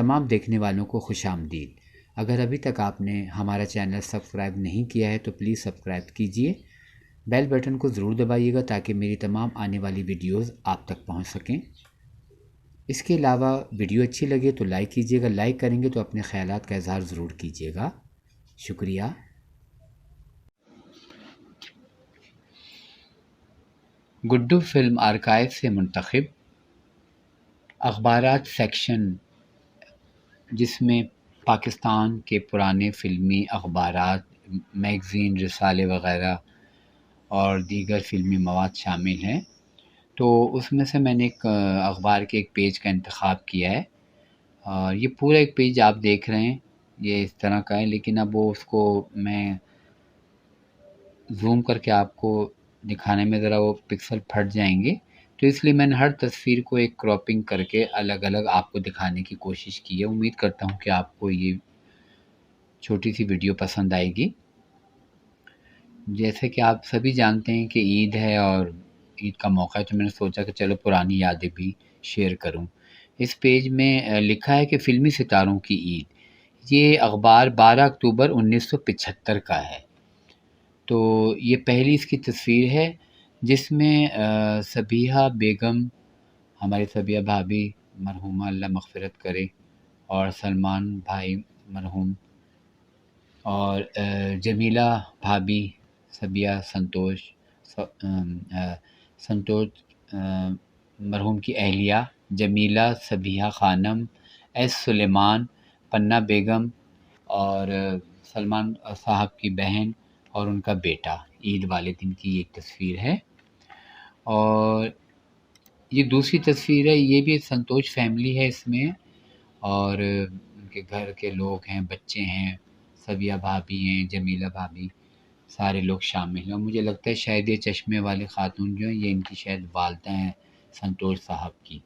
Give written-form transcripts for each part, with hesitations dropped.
تمام دیکھنے والوں کو خوش آمدید۔ اگر ابھی تک آپ نے ہمارا چینل سبسکرائب نہیں کیا ہے تو پلیز سبسکرائب کیجئے، بیل بٹن کو ضرور دبائیے گا تاکہ میری تمام آنے والی ویڈیوز آپ تک پہنچ سکیں۔ اس کے علاوہ ویڈیو اچھی لگے تو لائک کیجئے گا، لائک کریں گے تو اپنے خیالات کا اظہار ضرور کیجئے گا۔ شکریہ۔ گڈو فلم آرکائیو سے منتخب اخبارات سیکشن، جس میں پاکستان کے پرانے فلمی اخبارات، میگزین، رسالے وغیرہ اور دیگر فلمی مواد شامل ہیں، تو اس میں سے میں نے ایک اخبار کے ایک پیج کا انتخاب کیا ہے، اور یہ پورا ایک پیج آپ دیکھ رہے ہیں، یہ اس طرح کا ہے، لیکن اب وہ اس کو میں زوم کر کے آپ کو دکھانے میں ذرا وہ پکسل پھٹ جائیں گے، تو اس لیے میں نے ہر تصویر کو ایک کراپنگ کر کے الگ الگ آپ کو دکھانے کی کوشش کی ہے۔ امید کرتا ہوں کہ آپ کو یہ چھوٹی سی ویڈیو پسند آئے گی۔ جیسے کہ آپ سبھی جانتے ہیں کہ عید ہے اور عید کا موقع ہے، تو میں نے سوچا کہ چلو پرانی یادیں بھی شیئر کروں۔ اس پیج میں لکھا ہے کہ فلمی ستاروں کی عید، یہ اخبار 12 اکتوبر 1975 کا ہے۔ تو یہ پہلی اس کی تصویر ہے جس میں صبیحہ بیگم، ہماری صبیحہ بھابھی مرحومہ اللہ مغفرت کرے، اور سلمان بھائی مرحوم، اور جمیلہ بھابھی، صبیحہ سنتوش مرحوم کی اہلیہ، جمیلہ صبیحہ خانم، ایس سلیمان، پنہ بیگم اور سلمان صاحب کی بہن اور ان کا بیٹا، عید والے دن کی ایک تصویر ہے۔ اور یہ دوسری تصویر ہے، یہ بھی سنتوش فیملی ہے اس میں، اور ان کے گھر کے لوگ ہیں، بچے ہیں، صبیحہ بھابھی ہیں، جمیلہ بھابھی، سارے لوگ شامل ہیں۔ اور مجھے لگتا ہے شاید یہ چشمے والی خاتون جو ہیں یہ ان کی شاید والدہ ہیں سنتوش صاحب کی۔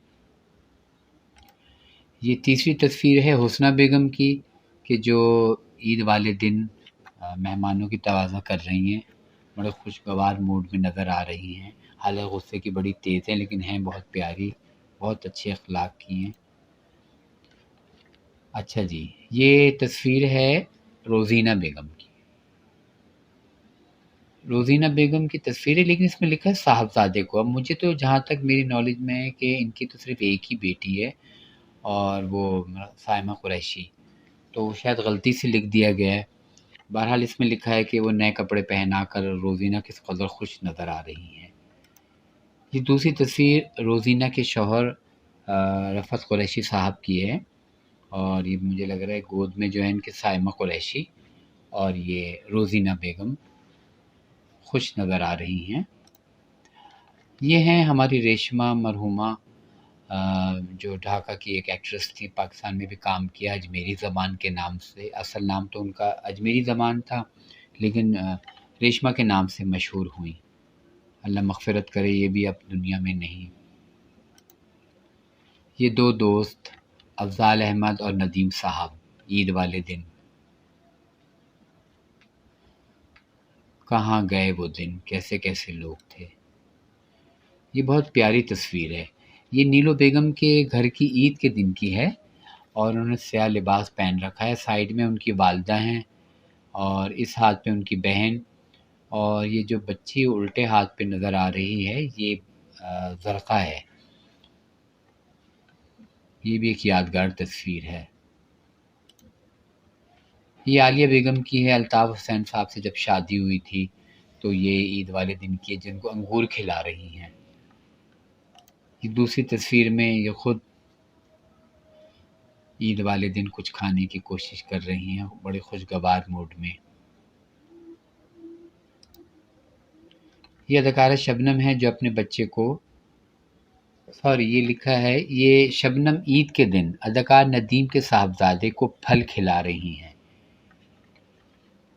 یہ تیسری تصویر ہے حسنہ بیگم کی، کہ جو عید والے دن مہمانوں کی توازہ کر رہی ہیں، بڑے خوشگوار موڈ میں نظر آ رہی ہیں، حالانکہ غصے کی بڑی تیز ہیں لیکن ہیں بہت پیاری، بہت اچھے اخلاق کی ہیں۔ اچھا جی، یہ تصویر ہے روزینہ بیگم کی۔ روزینہ بیگم کی تصویر ہے لیکن اس میں لکھا ہے صاحبزادے کو۔ اب مجھے تو جہاں تک میری نالج میں ہے کہ ان کی تو صرف ایک ہی بیٹی ہے، اور وہ سائمہ قریشی، تو شاید غلطی سے لکھ دیا گیا ہے۔ بہرحال اس میں لکھا ہے کہ وہ نئے کپڑے پہنا کر روزینہ کس قدر خوش نظر آ رہی ہیں۔ یہ دوسری تصویر روزینہ کے شوہر رفعت قریشی صاحب کی ہے، اور یہ مجھے لگ رہا ہے گود میں جو ہے ان کے سائمہ قریشی، اور یہ روزینہ بیگم خوش نظر آ رہی ہیں۔ یہ ہیں ہماری ریشمہ مرحومہ، جو ڈھاکہ کی ایک ایکٹریس تھی، پاکستان میں بھی کام کیا اجمیری زبان کے نام سے، اصل نام تو ان کا اجمیری زبان تھا لیکن ریشمہ کے نام سے مشہور ہوئیں، اللہ مغفرت کرے، یہ بھی اب دنیا میں نہیں۔ یہ دو دوست افضال احمد اور ندیم صاحب، عید والے دن، کہاں گئے وہ دن، کیسے کیسے لوگ تھے۔ یہ بہت پیاری تصویر ہے۔ یہ نیلو بیگم کے گھر کی عید کے دن کی ہے، اور انہوں نے سیاہ لباس پہن رکھا ہے، سائیڈ میں ان کی والدہ ہیں اور اس ہاتھ پہ ان کی بہن، اور یہ جو بچی الٹے ہاتھ پہ نظر آ رہی ہے یہ زرقہ ہے۔ یہ بھی ایک یادگار تصویر ہے۔ یہ عالیہ بیگم کی ہے، الطاف حسین صاحب سے جب شادی ہوئی تھی، تو یہ عید والے دن کی ہے، جن کو انگور کھلا رہی ہیں۔ یہ دوسری تصویر میں یہ خود عید والے دن کچھ کھانے کی کوشش کر رہی ہیں، بڑے خوشگوار موڈ میں۔ یہ اداکارہ شبنم ہے جو اپنے بچے کو، یہ لکھا ہے، یہ شبنم عید کے دن اداکار ندیم کے صاحبزادے کو پھل کھلا رہی ہیں۔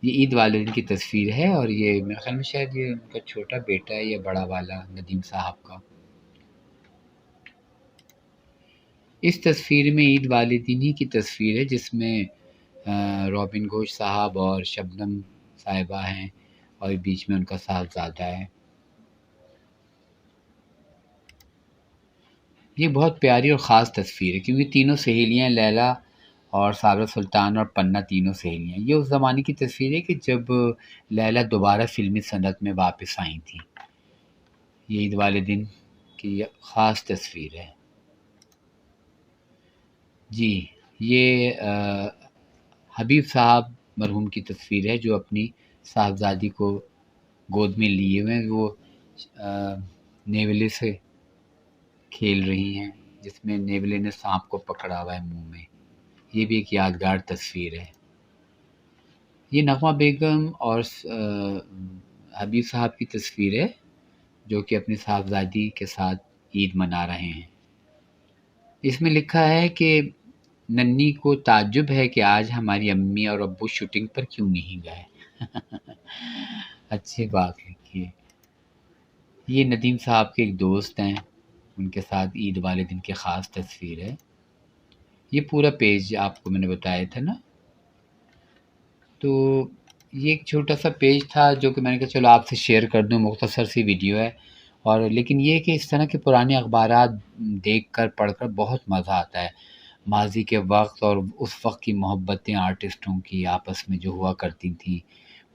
یہ عید والے دن کی تصویر ہے، اور یہ میرے خیال میں شاید یہ ان کا چھوٹا بیٹا ہے یا بڑا والا ندیم صاحب کا۔ اس تصویر میں عید والے دن ہی کی تصویر ہے جس میں رابن گھوش صاحب اور شبنم صاحبہ ہیں، اور بیچ میں ان کا صاحبزادہ ہے۔ یہ بہت پیاری اور خاص تصویر ہے کیونکہ تینوں سہیلیاں لیلا، اور سارا سلطان اور پنہ تینوں سہیلیاں. یہ اس زمانے کی تصویر ہے کہ جب لیلا دوبارہ فلمی صنعت میں واپس آئی تھیں. یہ عید والے دن کی خاص تصویر ہے. جی یہ حبیب صاحب مرحوم کی تصویر ہے جو اپنی صاحبزادی کو گود میں لیے ہوئے ہیں. وہ نیولے سے کھیل رہی ہیں جس میں نیولے نے سانپ کو پکڑا ہوا ہے منہ میں. یہ بھی ایک یادگار تصویر ہے. یہ نغمہ بیگم اور حبیب صاحب کی تصویر ہے جو کہ اپنی صاحبزادی کے ساتھ عید منا رہے ہیں. اس میں لکھا ہے کہ ننھی کو تعجب ہے کہ آج ہماری امی اور ابو شوٹنگ پر کیوں نہیں گئے. اچھی بات لکھی ہے. یہ ندیم صاحب کے ایک دوست ہیں، ان کے ساتھ عید والے دن کی خاص تصویر ہے. یہ پورا پیج آپ کو میں نے بتایا تھا نا. تو یہ ایک چھوٹا سا پیج تھا جو کہ میں نے کہا چلو آپ سے شیئر کر دوں. مختصر سی ویڈیو ہے اور لیکن یہ کہ اس طرح کے پرانے اخبارات دیکھ کر پڑھ کر بہت مزہ آتا ہے. ماضی کے وقت اور اس وقت کی محبتیں آرٹسٹوں کی آپس میں جو ہوا کرتی تھیں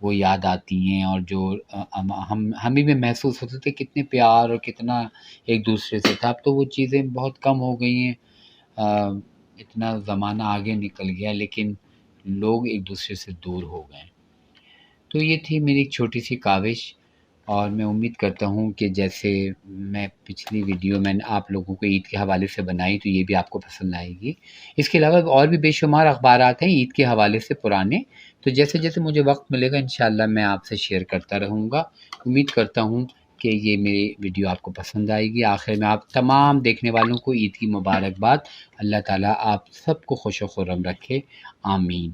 وہ یاد آتی ہیں. اور جو ہمیں بھی محسوس ہوتے تھے کتنے پیار اور کتنا ایک دوسرے سے تھا. اب تو وہ چیزیں بہت کم ہو گئی ہیں. اتنا زمانہ آگے نکل گیا لیکن لوگ ایک دوسرے سے دور ہو گئے. تو یہ تھی میری ایک چھوٹی سی کاوش اور میں امید کرتا ہوں کہ جیسے میں پچھلی ویڈیو میں نے آپ لوگوں کو عید کے حوالے سے بنائی تو یہ بھی آپ کو پسند آئے گی. اس کے علاوہ اور بھی بے شمار اخبارات ہیں عید کے حوالے سے پرانے. تو جیسے جیسے مجھے وقت ملے گا انشاءاللہ میں آپ سے شیئر کرتا رہوں گا. امید کرتا ہوں کہ یہ میری ویڈیو آپ کو پسند آئے گی. آخر میں آپ تمام دیکھنے والوں کو عید کی مبارکباد. اللہ تعالیٰ آپ سب کو خوش و خرم رکھے. آمین.